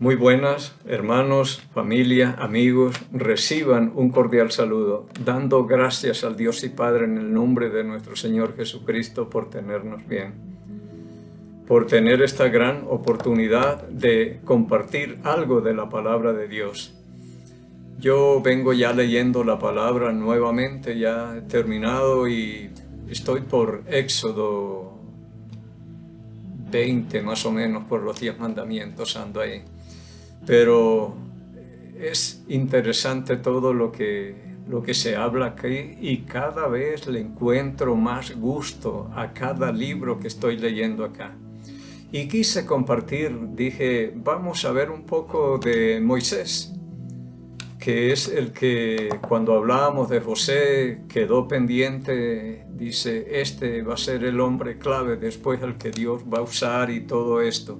Muy buenas, hermanos, familia, amigos, reciban un cordial saludo, dando gracias al Dios y Padre en el nombre de nuestro Señor Jesucristo por tenernos bien, por tener esta gran oportunidad de compartir algo de la palabra de Dios. Yo vengo ya leyendo la palabra nuevamente, ya he terminado y estoy por Éxodo 20 más o menos, por los 10 mandamientos ando ahí. Pero es interesante todo lo que se habla aquí y cada vez le encuentro más gusto a cada libro que estoy leyendo acá. Y quise compartir, dije, vamos a ver un poco de Moisés, que es el que cuando hablábamos de José quedó pendiente, dice, este va a ser el hombre clave después el que Dios va a usar y todo esto.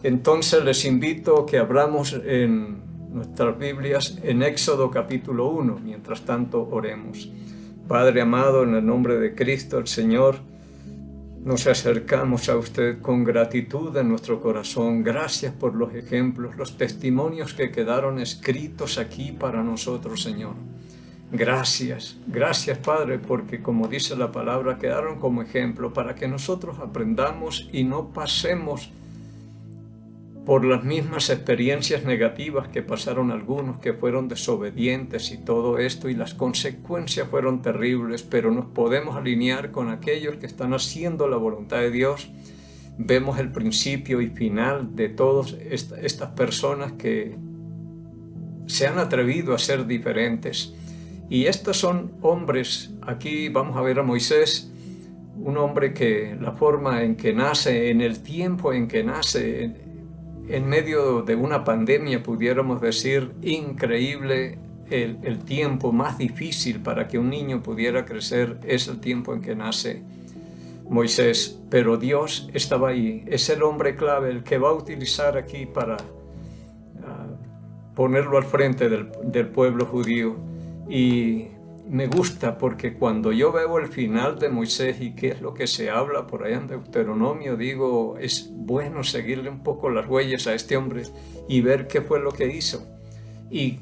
Entonces les invito a que abramos en nuestras Biblias en Éxodo capítulo 1. Mientras tanto, oremos. Padre amado, en el nombre de Cristo el Señor, nos acercamos a usted con gratitud en nuestro corazón. Gracias por los ejemplos, los testimonios que quedaron escritos aquí para nosotros, Señor. Gracias, gracias Padre, porque como dice la palabra, quedaron como ejemplo para que nosotros aprendamos y no pasemos por las mismas experiencias negativas que pasaron algunos que fueron desobedientes y todo esto, y las consecuencias fueron terribles, pero nos podemos alinear con aquellos que están haciendo la voluntad de Dios. Vemos el principio y final de todas estas personas que se han atrevido a ser diferentes. Y estos son hombres, aquí vamos a ver a Moisés, un hombre que la forma en que nace, en el tiempo en que nace, en medio de una pandemia, pudiéramos decir, increíble, el tiempo más difícil para que un niño pudiera crecer es el tiempo en que nace Moisés. Pero Dios estaba ahí, es el hombre clave, el que va a utilizar aquí para ponerlo al frente del pueblo judío. Y me gusta porque cuando yo veo el final de Moisés y qué es lo que se habla por allá en Deuteronomio, digo, es bueno seguirle un poco las huellas a este hombre y ver qué fue lo que hizo y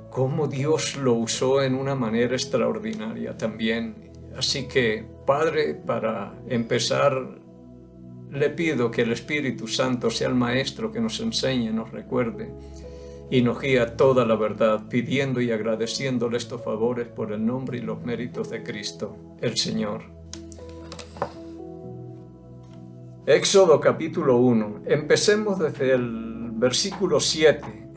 cómo Dios lo usó en una manera extraordinaria también. Así que, Padre, para empezar, le pido que el Espíritu Santo sea el Maestro que nos enseñe, nos recuerde y nos guía toda la verdad, pidiendo y agradeciéndole estos favores por el nombre y los méritos de Cristo, el Señor. Éxodo capítulo 1. Empecemos desde el versículo 7.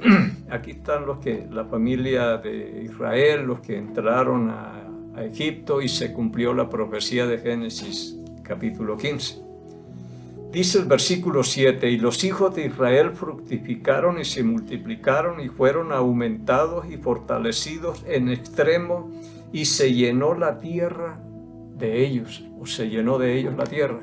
Aquí están la familia de Israel, los que entraron a Egipto y se cumplió la profecía de Génesis capítulo 15. Dice el versículo 7, y los hijos de Israel fructificaron y se multiplicaron y fueron aumentados y fortalecidos en extremo, y se llenó la tierra de ellos, o se llenó de ellos la tierra.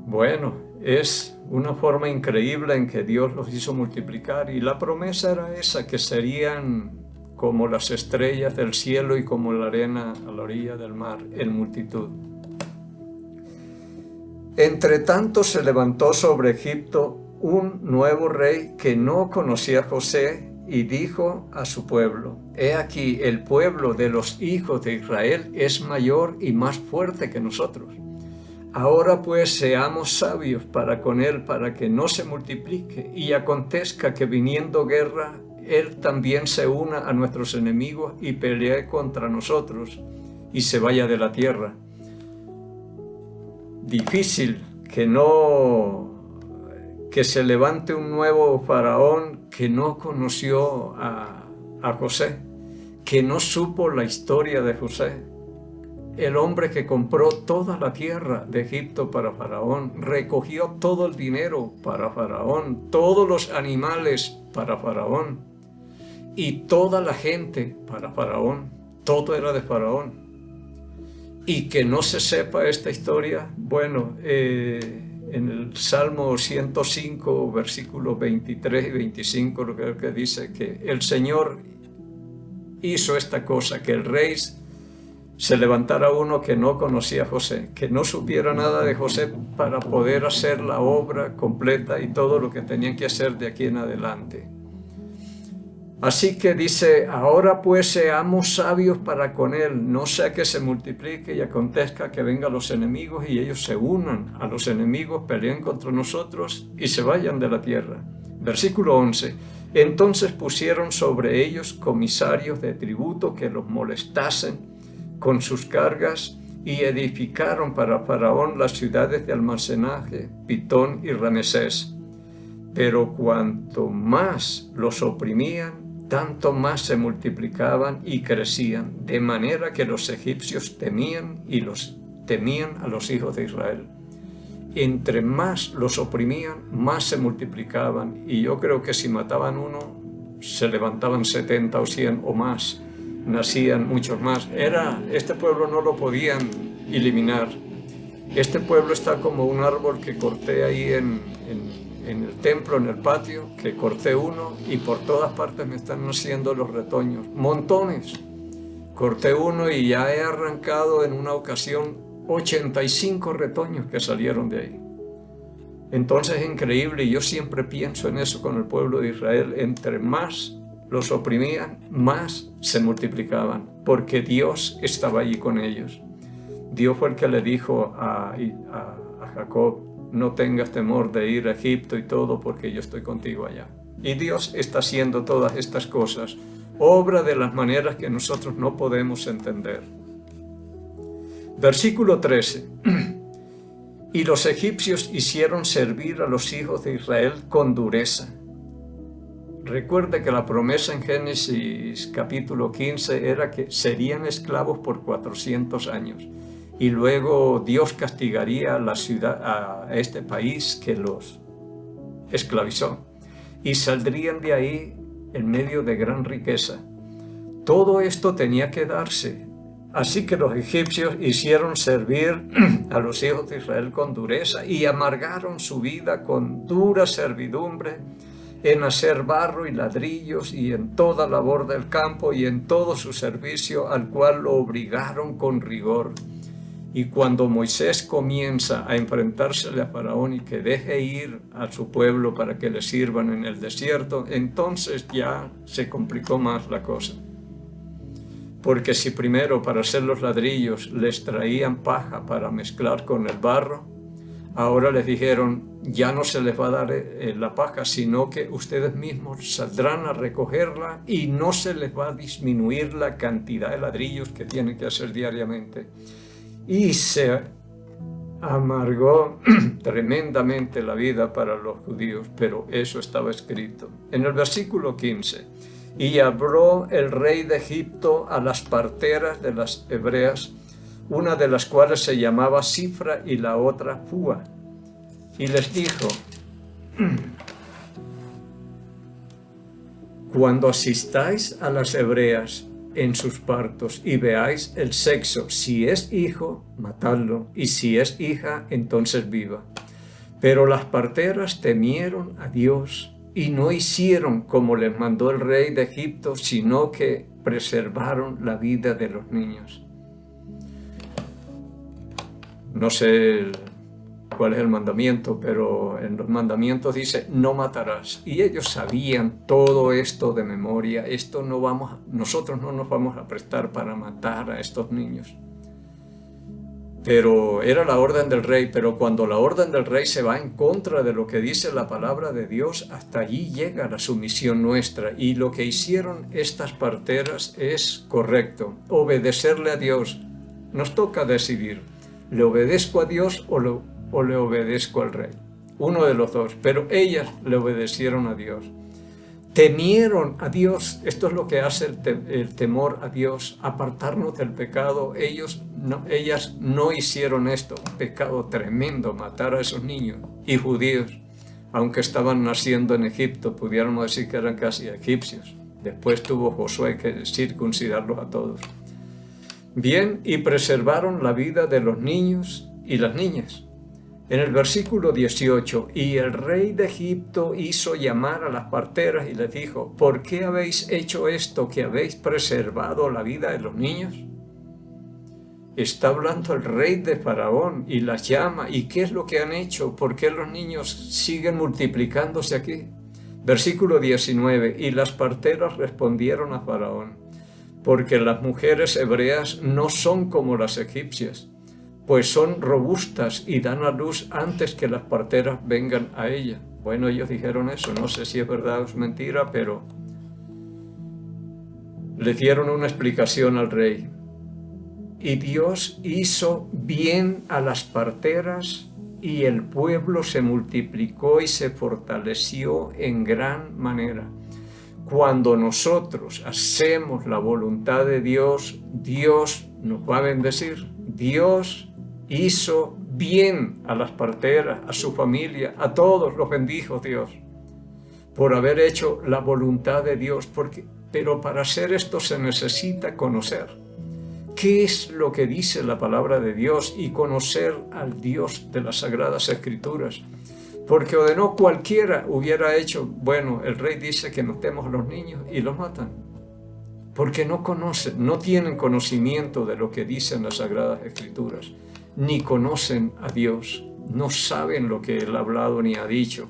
Bueno, es una forma increíble en que Dios los hizo multiplicar, y la promesa era esa, que serían como las estrellas del cielo y como la arena a la orilla del mar, en multitud. Entre tanto se levantó sobre Egipto un nuevo rey que no conocía a José y dijo a su pueblo, he aquí, el pueblo de los hijos de Israel es mayor y más fuerte que nosotros. Ahora pues seamos sabios para con él, para que no se multiplique, y acontezca que viniendo guerra, él también se una a nuestros enemigos y pelee contra nosotros y se vaya de la tierra. Difícil que se levante un nuevo faraón que no conoció a José, que no supo la historia de José, el hombre que compró toda la tierra de Egipto para Faraón, recogió todo el dinero para Faraón, todos los animales para Faraón y toda la gente para Faraón, todo era de Faraón. Y que no se sepa esta historia, bueno, en el Salmo 105, versículos 23 y 25, lo que dice que el Señor hizo esta cosa, que el rey se levantara uno que no conocía a José, que no supiera nada de José para poder hacer la obra completa y todo lo que tenían que hacer de aquí en adelante. Así que dice, ahora pues seamos sabios para con él, no sea que se multiplique y acontezca que vengan los enemigos y ellos se unan a los enemigos, peleen contra nosotros y se vayan de la tierra. Versículo 11, entonces pusieron sobre ellos comisarios de tributo que los molestasen con sus cargas y edificaron para Faraón las ciudades de almacenaje, Pitón y Ramesés. Pero cuanto más los oprimían, tanto más se multiplicaban y crecían, de manera que los egipcios temían a los hijos de Israel. Entre más los oprimían, más se multiplicaban, y yo creo que si mataban uno, se levantaban 70 o 100 o más, nacían muchos más. Este pueblo no lo podían eliminar. Este pueblo está como un árbol que corté ahí en el templo, en el patio, que corté uno y por todas partes me están naciendo los retoños, montones. Corté uno y ya he arrancado en una ocasión 85 retoños que salieron de ahí. Entonces es increíble, y yo siempre pienso en eso con el pueblo de Israel. Entre más los oprimían, más se multiplicaban, porque Dios estaba allí con ellos. Dios fue el que le dijo a Jacob, no tengas temor de ir a Egipto y todo, porque yo estoy contigo allá. Y Dios está haciendo todas estas cosas, obra de las maneras que nosotros no podemos entender. Versículo 13. Y los egipcios hicieron servir a los hijos de Israel con dureza. Recuerde que la promesa en Génesis capítulo 15 era que serían esclavos por 400 años. Y luego Dios castigaría a este país que los esclavizó. Y saldrían de ahí en medio de gran riqueza. Todo esto tenía que darse. Así que los egipcios hicieron servir a los hijos de Israel con dureza y amargaron su vida con dura servidumbre en hacer barro y ladrillos y en toda labor del campo y en todo su servicio, al cual lo obligaron con rigor. Y cuando Moisés comienza a enfrentársele a Faraón y que deje ir a su pueblo para que le sirvan en el desierto, entonces ya se complicó más la cosa. Porque si primero para hacer los ladrillos les traían paja para mezclar con el barro, ahora les dijeron, ya no se les va a dar la paja, sino que ustedes mismos saldrán a recogerla y no se les va a disminuir la cantidad de ladrillos que tienen que hacer diariamente. Y se amargó tremendamente la vida para los judíos, pero eso estaba escrito. En el versículo 15, y habló el rey de Egipto a las parteras de las hebreas, una de las cuales se llamaba Cifra y la otra Fúa, y les dijo, cuando asistáis a las hebreas en sus partos y veáis el sexo, si es hijo, matadlo, y si es hija, entonces viva. Pero las parteras temieron a Dios y no hicieron como les mandó el rey de Egipto, sino que preservaron la vida de los niños. No sé cuál es el mandamiento, pero en los mandamientos dice, no matarás. Y ellos sabían todo esto de memoria. Nosotros no nos vamos a prestar para matar a estos niños. Pero era la orden del rey, pero cuando la orden del rey se va en contra de lo que dice la palabra de Dios, hasta allí llega la sumisión nuestra. Y lo que hicieron estas parteras es correcto, obedecerle a Dios. Nos toca decidir, ¿le obedezco a Dios o le obedezco al rey? Uno de los dos, pero ellas le obedecieron a Dios. Temieron a Dios. Esto es lo que hace el temor a Dios, apartarnos del pecado. Ellas no hicieron esto, un pecado tremendo, matar a esos niños y judíos, aunque estaban naciendo en Egipto, pudiéramos decir que eran casi egipcios. Después tuvo Josué que circuncidarlos a todos. Bien, y preservaron la vida de los niños y las niñas. En el versículo 18, y el rey de Egipto hizo llamar a las parteras y les dijo, ¿por qué habéis hecho esto, que habéis preservado la vida de los niños? Está hablando el rey de Faraón y las llama. ¿Y qué es lo que han hecho? ¿Por qué los niños siguen multiplicándose aquí? Versículo 19. Y las parteras respondieron a Faraón: porque las mujeres hebreas no son como las egipcias, pues son robustas y dan a luz antes que las parteras vengan a ella. Bueno, ellos dijeron eso, no sé si es verdad o es mentira, pero le dieron una explicación al rey. Y Dios hizo bien a las parteras, y el pueblo se multiplicó y se fortaleció en gran manera. Cuando nosotros hacemos la voluntad de Dios, Dios nos va a bendecir. Dios hizo bien a las parteras, a su familia, a todos los bendijo Dios, por haber hecho la voluntad de Dios. Pero para hacer esto se necesita conocer qué es lo que dice la palabra de Dios y conocer al Dios de las Sagradas Escrituras. Porque o de no cualquiera hubiera hecho, bueno, el rey dice que matemos a los niños y los matan. Porque no conocen, no tienen conocimiento de lo que dicen las Sagradas Escrituras, ni conocen a Dios, no saben lo que Él ha hablado ni ha dicho.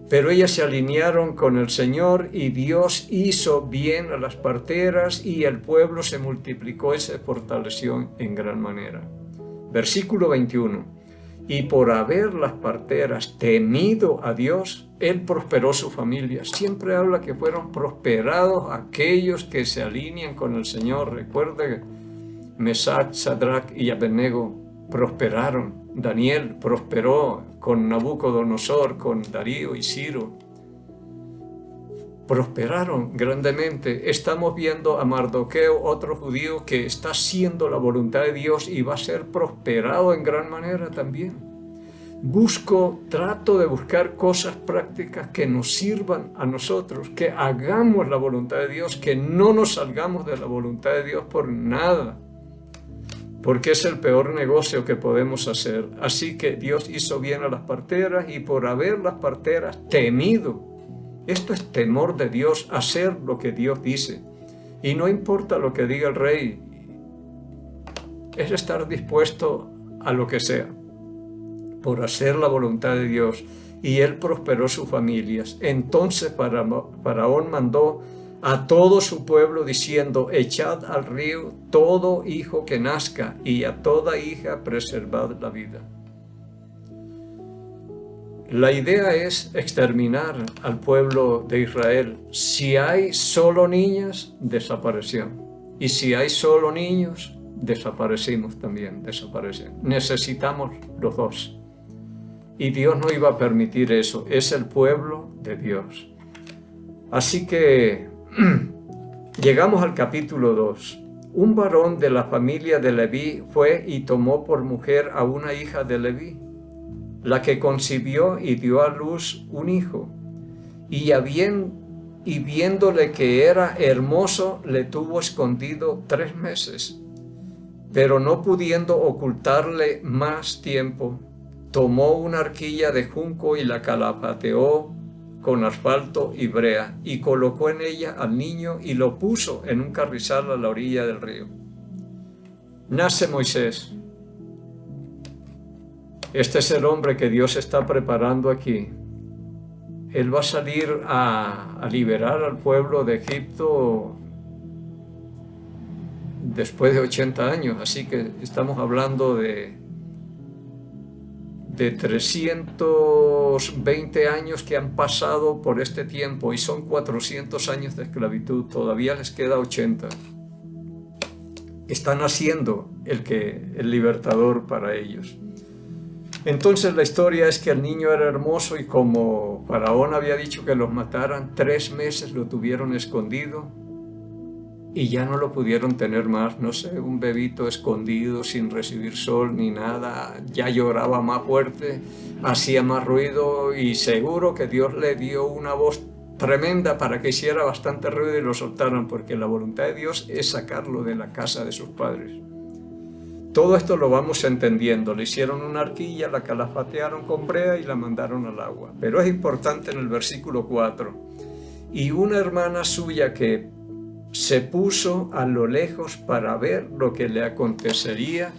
Pero ellas se alinearon con el Señor y Dios hizo bien a las parteras y el pueblo se multiplicó y se fortaleció en gran manera. Versículo 21. Y por haber las parteras temido a Dios, Él prosperó su familia. Siempre habla que fueron prosperados aquellos que se alinean con el Señor. Recuerde, Mesac, Sadrach y Abednego prosperaron. Daniel prosperó con Nabucodonosor, con Darío y Ciro. Prosperaron grandemente. Estamos viendo a Mardoqueo, otro judío que está haciendo la voluntad de Dios y va a ser prosperado en gran manera también. Trato de buscar cosas prácticas que nos sirvan a nosotros, que hagamos la voluntad de Dios, que no nos salgamos de la voluntad de Dios por nada, porque es el peor negocio que podemos hacer. Así que Dios hizo bien a las parteras y por haber las parteras temido. Esto es temor de Dios, hacer lo que Dios dice. Y no importa lo que diga el rey, es estar dispuesto a lo que sea, por hacer la voluntad de Dios. Y él prosperó sus familias. Entonces Faraón mandó a todo su pueblo diciendo: echad al río todo hijo que nazca, y a toda hija preservad la vida. La idea es exterminar al pueblo de Israel. Si hay solo niñas, desapareció. Y si hay solo niños, desaparecimos también, desaparecen. Necesitamos los dos. Y Dios no iba a permitir eso. Es el pueblo de Dios. Así que llegamos al capítulo 2. Un varón de la familia de Leví fue y tomó por mujer a una hija de Leví, la que concibió y dio a luz un hijo, y viéndole que era hermoso, le tuvo escondido 3 meses, pero no pudiendo ocultarle más tiempo, tomó una arquilla de junco y la calafateó con asfalto y brea, y colocó en ella al niño y lo puso en un carrizal a la orilla del río. Nace Moisés. Este es el hombre que Dios está preparando aquí. Él va a salir a liberar al pueblo de Egipto después de 80 años. Así que estamos hablando de 320 años que han pasado por este tiempo, y son 400 años de esclavitud. Todavía les queda 80. Están haciendo el libertador para ellos. Entonces la historia es que el niño era hermoso, y como Faraón había dicho que los mataran, 3 meses lo tuvieron escondido y ya no lo pudieron tener más. No sé, un bebito escondido sin recibir sol ni nada, ya lloraba más fuerte, hacía más ruido, y seguro que Dios le dio una voz tremenda para que hiciera bastante ruido y lo soltaran, porque la voluntad de Dios es sacarlo de la casa de sus padres. Todo esto lo vamos entendiendo. Le hicieron una arquilla, la calafatearon con brea y la mandaron al agua. Pero es importante en el versículo 4. Y una hermana suya que se puso a lo lejos para ver lo que le acontecería,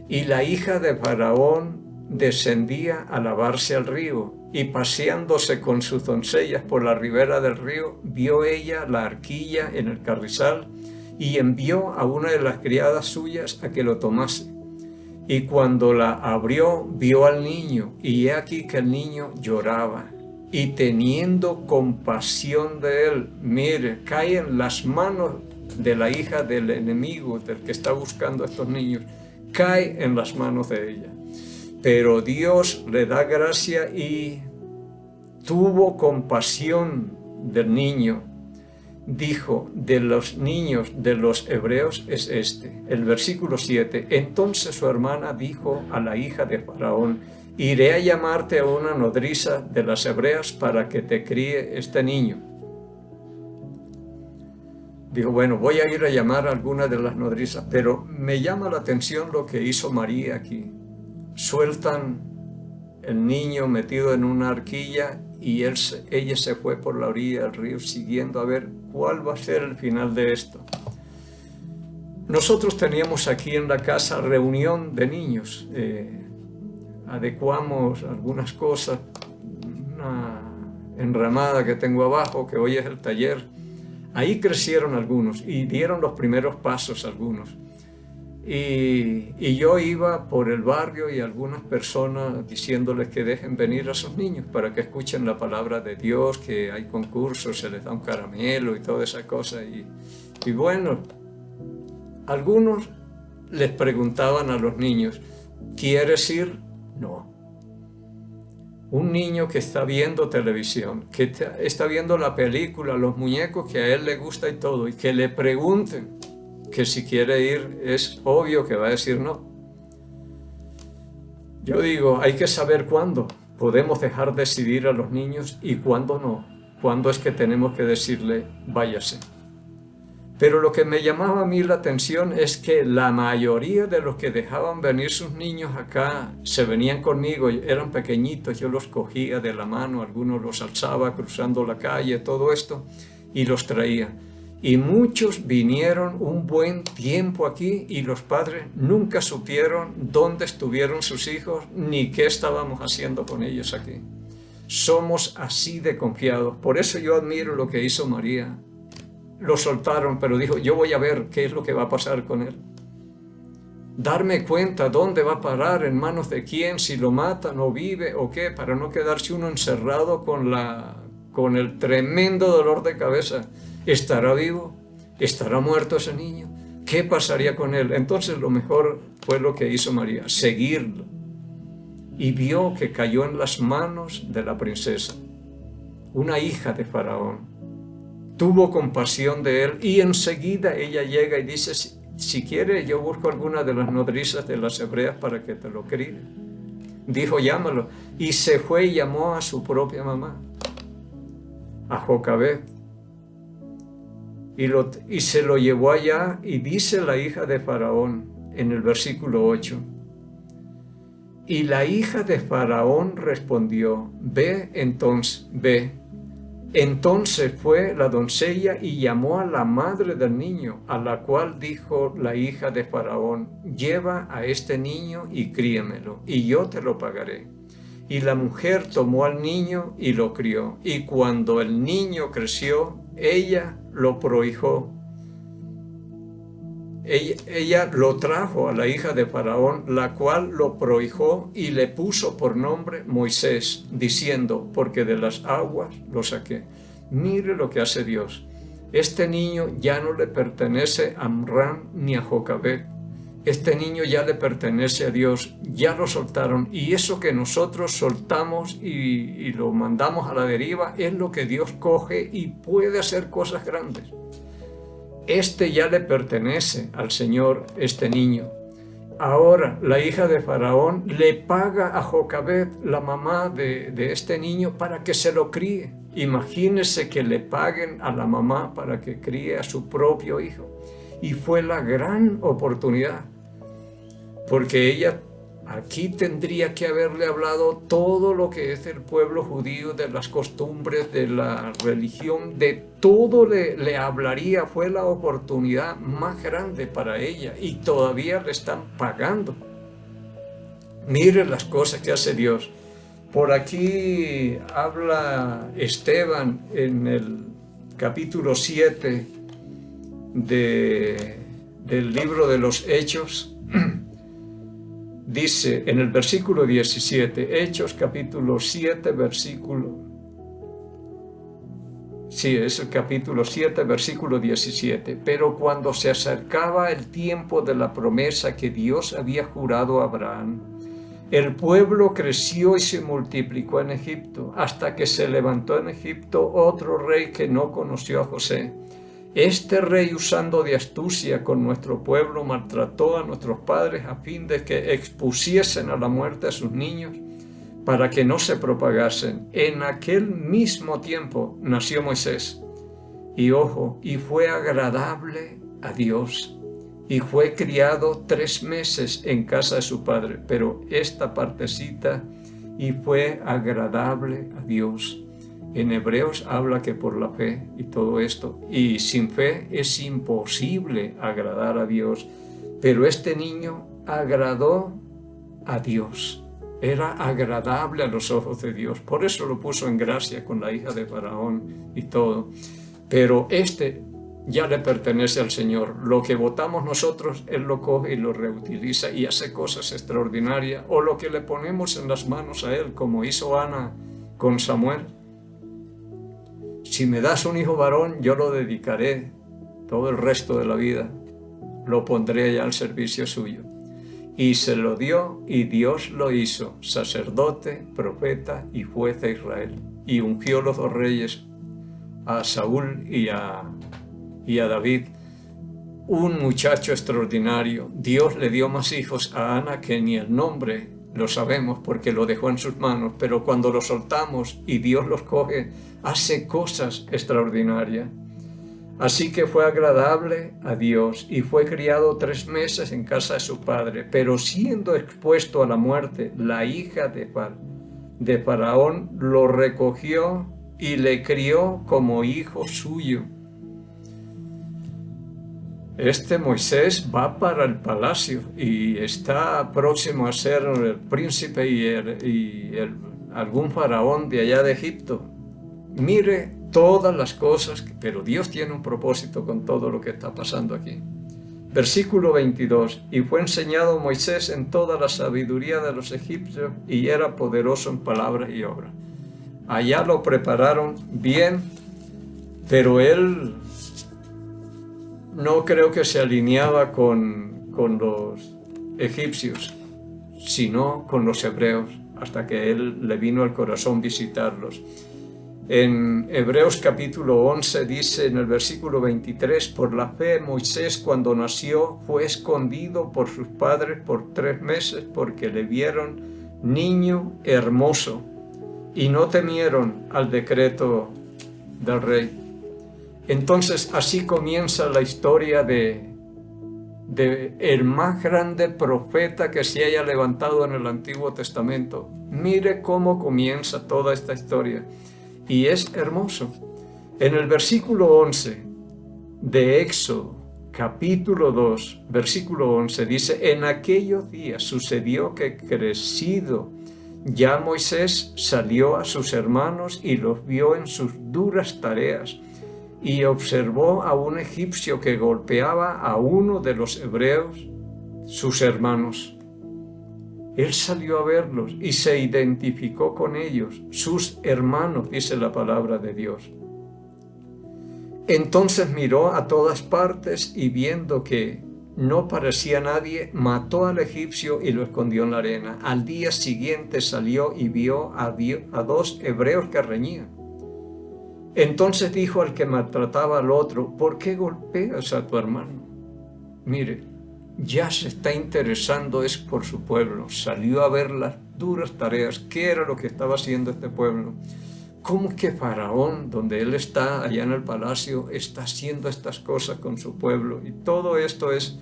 y la hija de Faraón descendía a lavarse al río, y paseándose con sus doncellas por la ribera del río, vio ella la arquilla en el carrizal, y envió a una de las criadas suyas a que lo tomase. Y cuando la abrió, vio al niño, y he aquí que el niño lloraba. Y teniendo compasión de él, mire, cae en las manos de la hija del enemigo, del que está buscando a estos niños, cae en las manos de ella. Pero Dios le da gracia y tuvo compasión del niño. Dijo, de los niños de los hebreos es este. El versículo 7, entonces su hermana dijo a la hija de Faraón, iré a llamarte a una nodriza de las hebreas para que te críe este niño. Dijo, bueno, voy a ir a llamar a alguna de las nodrizas, pero me llama la atención lo que hizo María aquí. Sueltan el niño metido en una arquilla y ella se fue por la orilla del río siguiendo a ver cuál va a ser el final de esto. Nosotros teníamos aquí en la casa reunión de niños. Adecuamos algunas cosas, una enramada que tengo abajo, que hoy es el taller. Ahí crecieron algunos y dieron los primeros pasos algunos. Y yo iba por el barrio y algunas personas diciéndoles que dejen venir a sus niños para que escuchen la palabra de Dios, que hay concursos, se les da un caramelo y toda esa cosa. Y bueno, algunos les preguntaban a los niños, ¿quieres ir? No. Un niño que está viendo televisión, que está viendo la película, los muñecos que a él le gusta y todo, y que le pregunten que si quiere ir, es obvio que va a decir no. Yo digo, hay que saber cuándo podemos dejar decidir a los niños y cuándo no. Cuándo es que tenemos que decirle, váyase. Pero lo que me llamaba a mí la atención es que la mayoría de los que dejaban venir sus niños acá se venían conmigo, eran pequeñitos, yo los cogía de la mano, algunos los alzaba cruzando la calle, todo esto, y los traía. Y muchos vinieron un buen tiempo aquí y los padres nunca supieron dónde estuvieron sus hijos ni qué estábamos haciendo con ellos aquí. Somos así de confiados. Por eso yo admiro lo que hizo María. Lo soltaron, pero dijo, yo voy a ver qué es lo que va a pasar con él. Darme cuenta dónde va a parar, en manos de quién, si lo matan o vive o qué, para no quedarse uno encerrado con el tremendo dolor de cabeza. ¿Estará vivo? ¿Estará muerto ese niño? ¿Qué pasaría con él? Entonces lo mejor fue lo que hizo María, seguirlo. Y vio que cayó en las manos de la princesa, una hija de Faraón. Tuvo compasión de él y enseguida ella llega y dice, si quiere yo busco alguna de las nodrizas de las hebreas para que te lo críe. Dijo, llámalo. Y se fue y llamó a su propia mamá, a Jocabed. Y se lo llevó allá, y dice la hija de Faraón en el versículo 8, y la hija de Faraón respondió, ve entonces, ve. Entonces fue la doncella y llamó a la madre del niño, a la cual dijo la hija de Faraón, lleva a este niño y críamelo, y yo te lo pagaré. Y la mujer tomó al niño y lo crió, y cuando el niño creció, ella lo prohijó. Ella lo trajo a la hija de Faraón, la cual lo prohijó y le puso por nombre Moisés, diciendo, porque de las aguas lo saqué. Mire lo que hace Dios. Este niño ya no le pertenece a Amram ni a Jocabed. Este niño ya le pertenece a Dios, ya lo soltaron, y eso que nosotros soltamos y lo mandamos a la deriva es lo que Dios coge y puede hacer cosas grandes. Este ya le pertenece al Señor, este niño. Ahora la hija de Faraón le paga a Jocabed, la mamá de este niño, para que se lo críe. Imagínese que le paguen a la mamá para que críe a su propio hijo. Y fue la gran oportunidad, porque ella Aquí tendría que haberle hablado todo lo que es el pueblo judío, de las costumbres, de la religión, de todo le hablaría. Fue la oportunidad más grande para ella y todavía le están pagando. Miren las cosas que hace Dios. Por aquí habla Esteban en el capítulo 7 del libro de los Hechos. Dice en el versículo 17, Hechos capítulo 7, versículo... Sí, es el capítulo 7, versículo 17. Pero cuando se acercaba el tiempo de la promesa que Dios había jurado a Abraham, el pueblo creció y se multiplicó en Egipto, hasta que se levantó en Egipto otro rey que no conoció a José. Este rey, usando de astucia con nuestro pueblo, maltrató a nuestros padres a fin de que expusiesen a la muerte a sus niños para que no se propagasen. En aquel mismo tiempo nació Moisés, y ojo, y fue agradable a Dios, y fue criado 3 meses en casa de su padre. Pero esta partecita, y fue agradable a Dios, en Hebreos habla que por la fe y todo esto, y sin fe es imposible agradar a Dios, pero este niño agradó a Dios, era agradable a los ojos de Dios, por eso lo puso en gracia con la hija de Faraón y todo. Pero este ya le pertenece al Señor. Lo que votamos nosotros, Él lo coge y lo reutiliza y hace cosas extraordinarias, o lo que le ponemos en las manos a Él, como hizo Ana con Samuel. Si me das un hijo varón, yo lo dedicaré todo el resto de la vida, lo pondré ya al servicio suyo. Y se lo dio, y Dios lo hizo sacerdote, profeta y juez de Israel. Y ungió los 2 reyes, a Saúl y a David. Un muchacho extraordinario. Dios le dio más hijos a Ana que ni el nombre lo sabemos, porque lo dejó en sus manos, pero cuando lo soltamos y Dios los coge, hace cosas extraordinarias. Así que fue agradable a Dios y fue criado 3 meses en casa de su padre, pero siendo expuesto a la muerte, la hija de Faraón lo recogió y le crió como hijo suyo. Este Moisés va para el palacio y está próximo a ser el príncipe y algún faraón de allá de Egipto. Mire todas las cosas, pero Dios tiene un propósito con todo lo que está pasando aquí. Versículo 22, y fue enseñado Moisés en toda la sabiduría de los egipcios y era poderoso en palabras y obras. Allá lo prepararon bien, pero él no creo que se alineaba con los egipcios, sino con los hebreos, hasta que él le vino al corazón visitarlos. En Hebreos capítulo 11 dice en el versículo 23, por la fe Moisés cuando nació fue escondido por sus padres por 3 meses porque le vieron niño hermoso y no temieron al decreto del rey. Entonces así comienza la historia de el más grande profeta que se haya levantado en el Antiguo Testamento. Mire cómo comienza toda esta historia. Y es hermoso. En el versículo 11 de Éxodo, capítulo 2, versículo 11, dice, en aquellos días sucedió que crecido ya Moisés salió a sus hermanos y los vio en sus duras tareas y observó a un egipcio que golpeaba a uno de los hebreos, sus hermanos. Él salió a verlos y se identificó con ellos, sus hermanos, dice la palabra de Dios. Entonces miró a todas partes y viendo que no parecía nadie, mató al egipcio y lo escondió en la arena. Al día siguiente salió y vio a 2 hebreos que reñían. Entonces dijo al que maltrataba al otro, ¿por qué golpeas a tu hermano? Mire, ya se está interesando es por su pueblo. Salió a ver las duras tareas. ¿Qué era lo que estaba haciendo este pueblo? ¿Cómo que Faraón, donde él está allá en el palacio, está haciendo estas cosas con su pueblo? Y todo esto es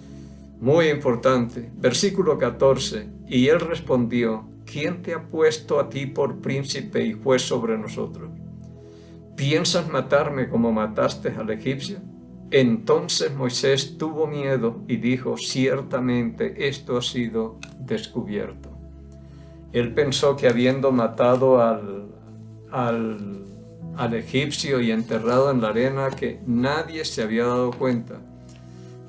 Muy importante. Versículo 14. Y él respondió: ¿quién te ha puesto a ti por príncipe y juez sobre nosotros? ¿Piensas matarme como mataste al egipcio? Entonces Moisés tuvo miedo y dijo: ciertamente esto ha sido descubierto. Él pensó que habiendo matado al egipcio y enterrado en la arena, que nadie se había dado cuenta.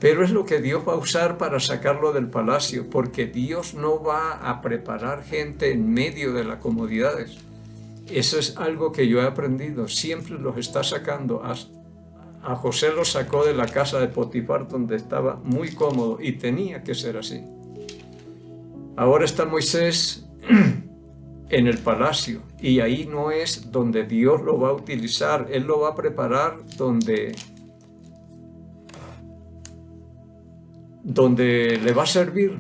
Pero es lo que Dios va a usar para sacarlo del palacio, porque Dios no va a preparar gente en medio de las comodidades. Eso es algo que yo he aprendido, siempre los está sacando. A José lo sacó de la casa de Potifar, donde estaba muy cómodo, y tenía que ser así. Ahora está Moisés en el palacio, y ahí no es donde Dios lo va a utilizar. Él lo va a preparar donde le va a servir.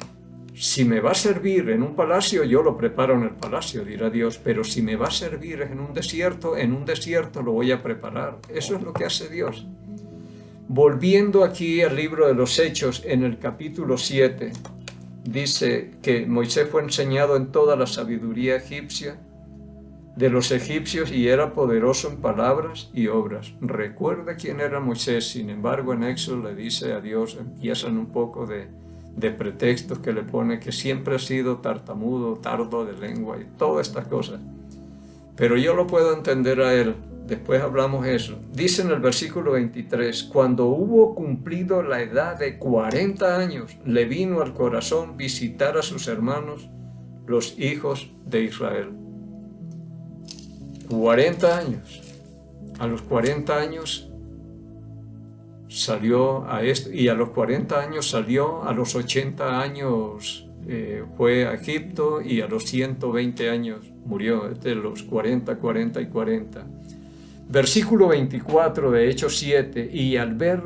Si me va a servir en un palacio, yo lo preparo en el palacio, dirá Dios, pero si me va a servir en un desierto lo voy a preparar. Eso es lo que hace Dios. Volviendo aquí al libro de los Hechos, en el capítulo 7, dice que Moisés fue enseñado en toda la sabiduría egipcia de los egipcios y era poderoso en palabras y obras. Recuerda quién era Moisés. Sin embargo, en Éxodo le dice a Dios, empiezan un poco de pretextos que le pone, que siempre ha sido tartamudo, tardo de lengua y todas estas cosas. Pero yo lo puedo entender a él. Después hablamos eso. Dice en el versículo 23, cuando hubo cumplido la edad de 40 años, le vino al corazón visitar a sus hermanos, los hijos de Israel. 40 años. A los 40 años salió a esto, y a los 40 años salió, a los 80 años fue a Egipto, y a los 120 años murió, de los 40, 40 y 40. Versículo 24 de Hechos 7, y al ver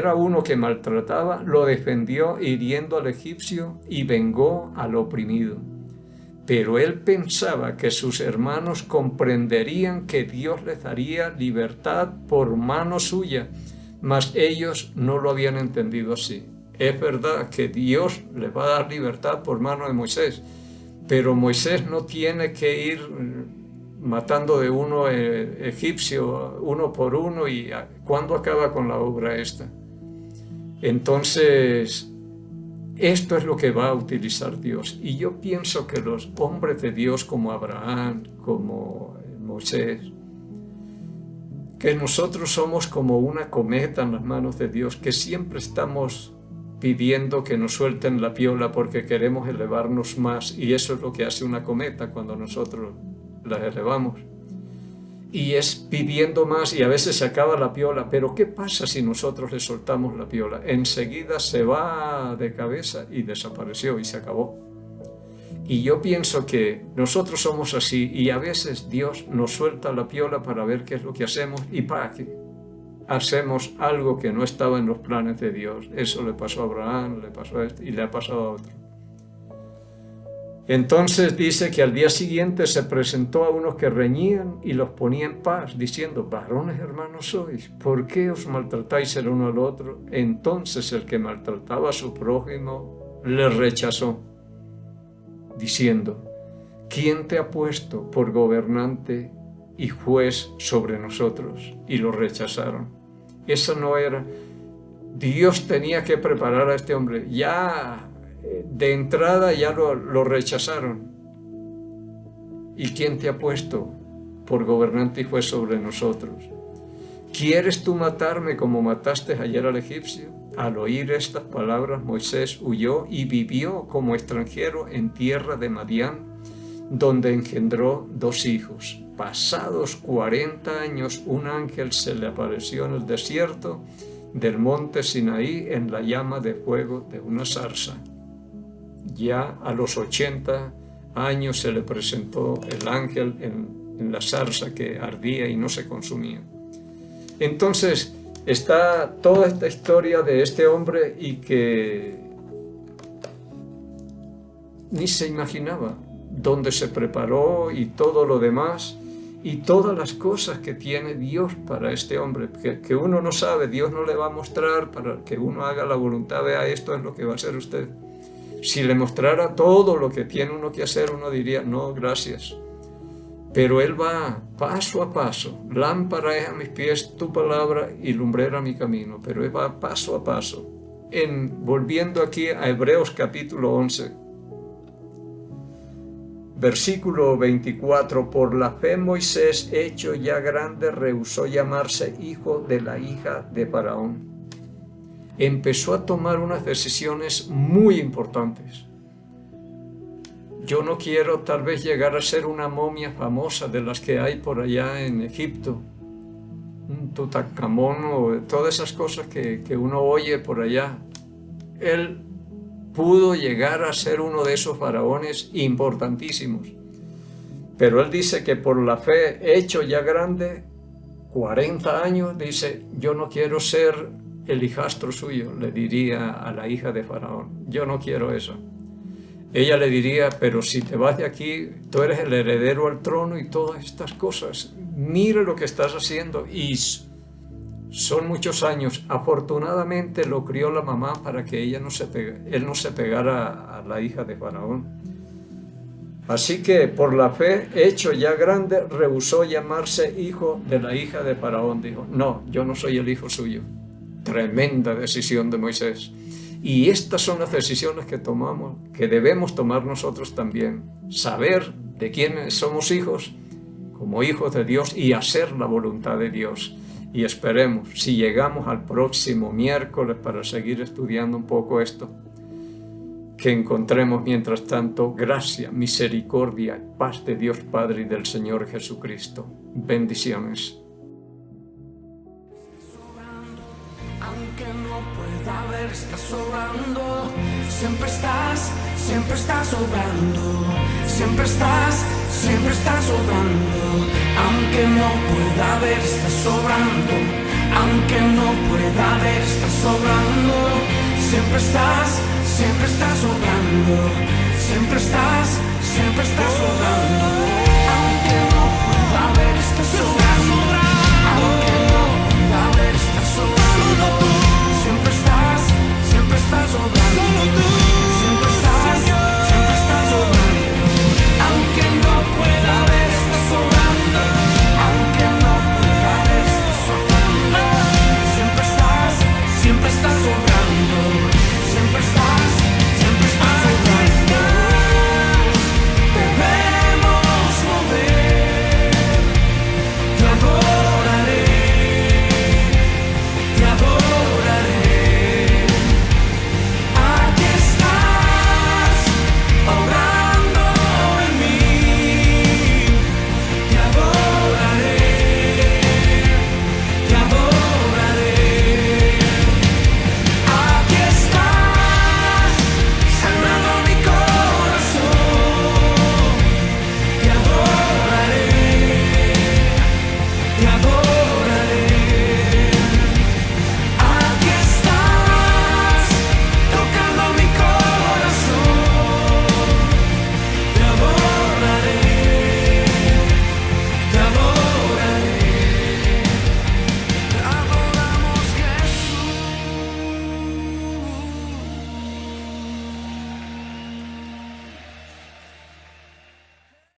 a uno que maltrataba, lo defendió hiriendo al egipcio y vengó al oprimido. Pero él pensaba que sus hermanos comprenderían que Dios les daría libertad por mano suya, mas ellos no lo habían entendido así. Es verdad que Dios les va a dar libertad por mano de Moisés, pero Moisés no tiene que ir matando de uno egipcio, uno por uno, y ¿cuándo acaba con la obra esta? Entonces, esto es lo que va a utilizar Dios. Y yo pienso que los hombres de Dios como Abraham, como Moisés, que nosotros somos como una cometa en las manos de Dios, que siempre estamos pidiendo que nos suelten la piola porque queremos elevarnos más, y eso es lo que hace una cometa cuando nosotros la elevamos. Y es pidiendo más, y a veces se acaba la piola. Pero ¿qué pasa si nosotros le soltamos la piola? Enseguida se va de cabeza y desapareció y se acabó. Y yo pienso que nosotros somos así, y a veces Dios nos suelta la piola para ver qué es lo que hacemos, y para que hacemos algo que no estaba en los planes de Dios. Eso le pasó a Abraham, le pasó a este y le ha pasado a otro. Entonces dice que al día siguiente se presentó a unos que reñían y los ponía en paz, diciendo: varones hermanos sois, ¿por qué os maltratáis el uno al otro? Entonces el que maltrataba a su prójimo le rechazó, diciendo: ¿quién te ha puesto por gobernante y juez sobre nosotros? Y lo rechazaron. Eso no era. Dios tenía que preparar a este hombre. Ya de entrada ya lo rechazaron. ¿Y quién te ha puesto por gobernante y juez sobre nosotros? ¿Quieres tú matarme como mataste ayer al egipcio? Al oír estas palabras, Moisés huyó y vivió como extranjero en tierra de Madián, donde engendró 2 hijos. Pasados 40 años, un ángel se le apareció en el desierto del monte Sinaí en la llama de fuego de una zarza. Ya a los 80 años se le presentó el ángel en la zarza que ardía y no se consumía. Entonces está toda esta historia de este hombre, y que ni se imaginaba dónde se preparó y todo lo demás. y todas las cosas que tiene Dios para este hombre, que uno no sabe, Dios no le va a mostrar para que uno haga la voluntad, vea, esto es lo que va a hacer usted. Si le mostrara todo lo que tiene uno que hacer, uno diría, no, gracias. Pero Él va paso a paso, lámpara es a mis pies tu palabra y lumbrera mi camino, pero Él va paso a paso. Volviendo aquí a Hebreos capítulo 11, versículo 24, por la fe Moisés, hecho ya grande, rehusó llamarse hijo de la hija de Faraón. Empezó a tomar unas decisiones muy importantes. Yo no quiero tal vez llegar a ser una momia famosa de las que hay por allá en Egipto, un Tutankamón o todas esas cosas que uno oye por allá. Él pudo llegar a ser uno de esos faraones importantísimos. Pero él dice que por la fe, hecho ya grande, 40 años, dice, yo no quiero ser el hijastro suyo, le diría a la hija de Faraón, yo no quiero eso. Ella le diría, pero si te vas de aquí, tú eres el heredero al trono y todas estas cosas, mira lo que estás haciendo. Y son muchos años. Afortunadamente lo crió la mamá para que él no se pegara a la hija de Faraón. Así que por la fe, hecho ya grande, rehusó llamarse hijo de la hija de Faraón. Dijo, no, yo no soy el hijo suyo. Tremenda decisión de Moisés. Y estas son las decisiones que tomamos, que debemos tomar nosotros también. Saber de quiénes somos hijos, como hijos de Dios, y hacer la voluntad de Dios. Y esperemos, si llegamos al próximo miércoles para seguir estudiando un poco esto, que encontremos mientras tanto gracia, misericordia, paz de Dios Padre y del Señor Jesucristo. Bendiciones. Aunque no pueda ver, estás sobrando. Siempre estás sobrando. Siempre estás sobrando. Aunque no pueda ver, estás sobrando. Aunque no pueda ver, estás sobrando. Siempre estás sobrando. Siempre estás sobrando. Aunque no pueda ver, estás sobrando.